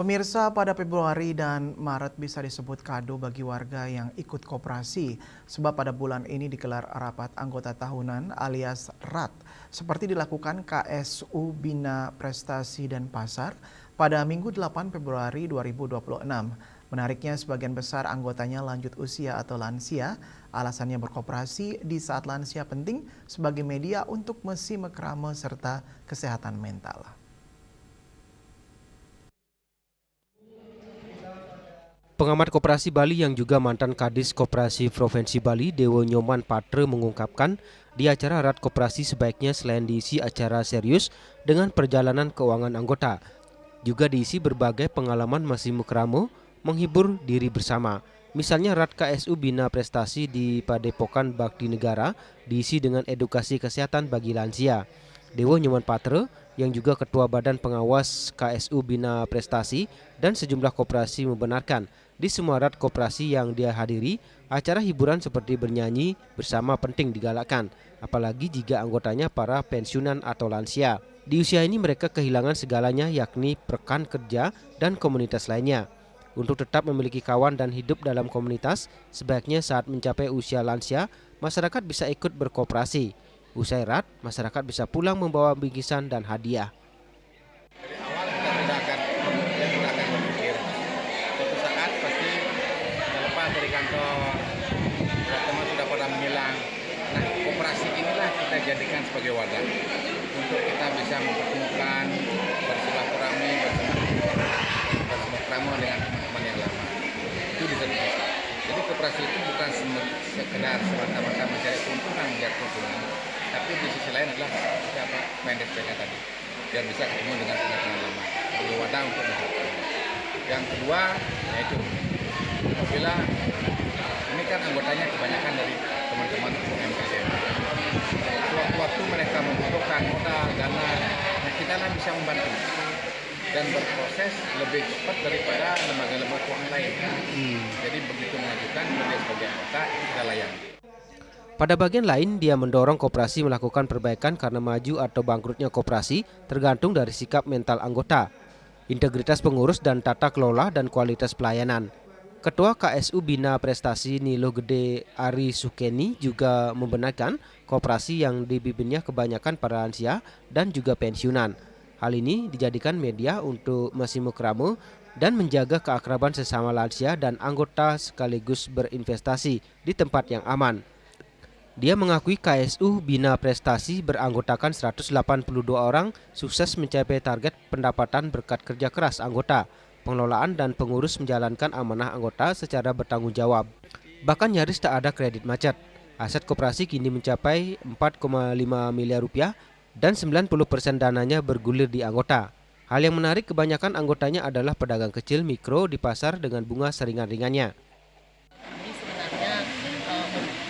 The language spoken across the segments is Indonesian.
Pemirsa, pada Februari dan Maret bisa disebut kado bagi warga yang ikut koperasi, sebab pada bulan ini digelar rapat anggota tahunan alias RAT, seperti dilakukan KSU Bina Prestasi dan Pasar pada Minggu 8 Februari 2026. Menariknya, sebagian besar anggotanya lanjut usia atau lansia. Alasannya berkoperasi di saat lansia penting sebagai media untuk mesimekrame serta kesehatan mental. Pengamat Koperasi Bali yang juga mantan Kadis Koperasi Provinsi Bali, Dewo Nyoman Patre mengungkapkan di acara RAT Koperasi sebaiknya selain diisi acara serius dengan perjalanan keuangan anggota, juga diisi berbagai pengalaman mesimekrame menghibur diri bersama. Misalnya RAT KSU Bina Prestasi di Padepokan Bakti Negara diisi dengan edukasi kesehatan bagi lansia. Dewo Nyoman Patre yang juga Ketua Badan Pengawas KSU Bina Prestasi dan sejumlah koperasi membenarkan di semua RAT koperasi yang dia hadiri, acara hiburan seperti bernyanyi bersama penting digalakkan, apalagi jika anggotanya para pensiunan atau lansia. Di usia ini mereka kehilangan segalanya, yakni rekan kerja dan komunitas lainnya. Untuk tetap memiliki kawan dan hidup dalam komunitas, sebaiknya saat mencapai usia lansia, masyarakat bisa ikut berkoperasi. Usai RAT, masyarakat bisa pulang membawa bingkisan dan hadiah. Dari awal kita sudah akan berpikir, suatu saat pasti lepas dari kantor, teman sudah pada menghilang. Nah, koperasi inilah kita jadikan sebagai wadah untuk kita bisa mempertemukan, bersilaturahmi, bersilaturahmi dengan teman-teman yang lama. Itu bisa dibisa. Jadi koperasi itu bukan sekedar semata-mata mencari keuntungan, tapi di sisi lain adalah siapa pendek-pendek tadi, biar bisa ketemu dengan teman-teman lama, perlu wadah untuk berhubungan. Yang kedua, yaitu apabila ini kan anggotanya kebanyakan dari teman-teman UMKM. Waktu-waktu mereka membutuhkan modal, dana, nah kita lah bisa membantu dan berproses lebih cepat daripada lembaga-lembaga keuangan lain. Jadi begitu mengajukan dia sebagai anggota, kita layani. Pada bagian lain, dia mendorong koperasi melakukan perbaikan karena maju atau bangkrutnya koperasi tergantung dari sikap mental anggota, integritas pengurus dan tata kelola dan kualitas pelayanan. Ketua KSU Bina Prestasi Nilo Gede Ari Sukeni juga membenarkan koperasi yang dipimpinnya kebanyakan para lansia dan juga pensiunan. Hal ini dijadikan media untuk mesimekrame dan menjaga keakraban sesama lansia dan anggota sekaligus berinvestasi di tempat yang aman. Dia mengakui KSU Bina Prestasi beranggotakan 182 orang sukses mencapai target pendapatan berkat kerja keras anggota, pengelolaan dan pengurus menjalankan amanah anggota secara bertanggung jawab. Bahkan nyaris tak ada kredit macet. Aset koperasi kini mencapai 4,5 miliar rupiah dan 90% dananya bergulir di anggota. Hal yang menarik, kebanyakan anggotanya adalah pedagang kecil mikro di pasar dengan bunga seringan-ringannya.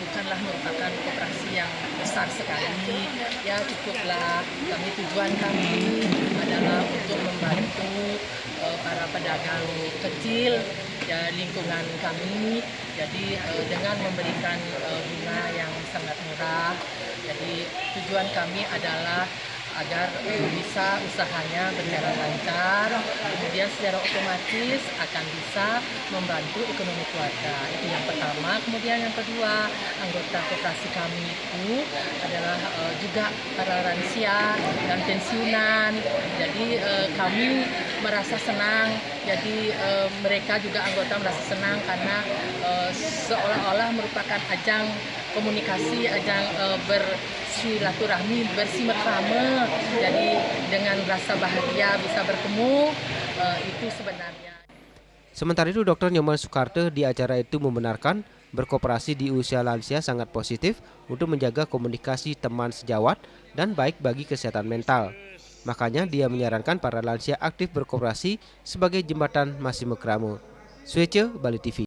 Bukanlah merupakan koperasi yang besar sekali, ya cukuplah tujuan kami adalah untuk membantu para pedagang kecil ya lingkungan kami, jadi dengan memberikan bunga yang sangat murah. Jadi tujuan kami adalah agar bisa usahanya berjalan lancar, kemudian secara otomatis akan bisa membantu ekonomi keluarga. Itu yang pertama. Kemudian yang kedua, anggota koperasi kami itu adalah juga para lansia dan pensiunan. Jadi kami merasa senang, jadi mereka juga anggota merasa senang karena seolah-olah merupakan ajang komunikasi, ajang bersilaturahmi, bersimekrame. Jadi dengan rasa bahagia bisa bertemu, itu sebenarnya. Sementara itu, Dr. Nyoman Sukarte di acara itu membenarkan berkoperasi di usia lansia sangat positif untuk menjaga komunikasi teman sejawat dan baik bagi kesehatan mental. Makanya dia menyarankan para lansia aktif berkoperasi sebagai jembatan mesimekrame. Swece, Bali TV.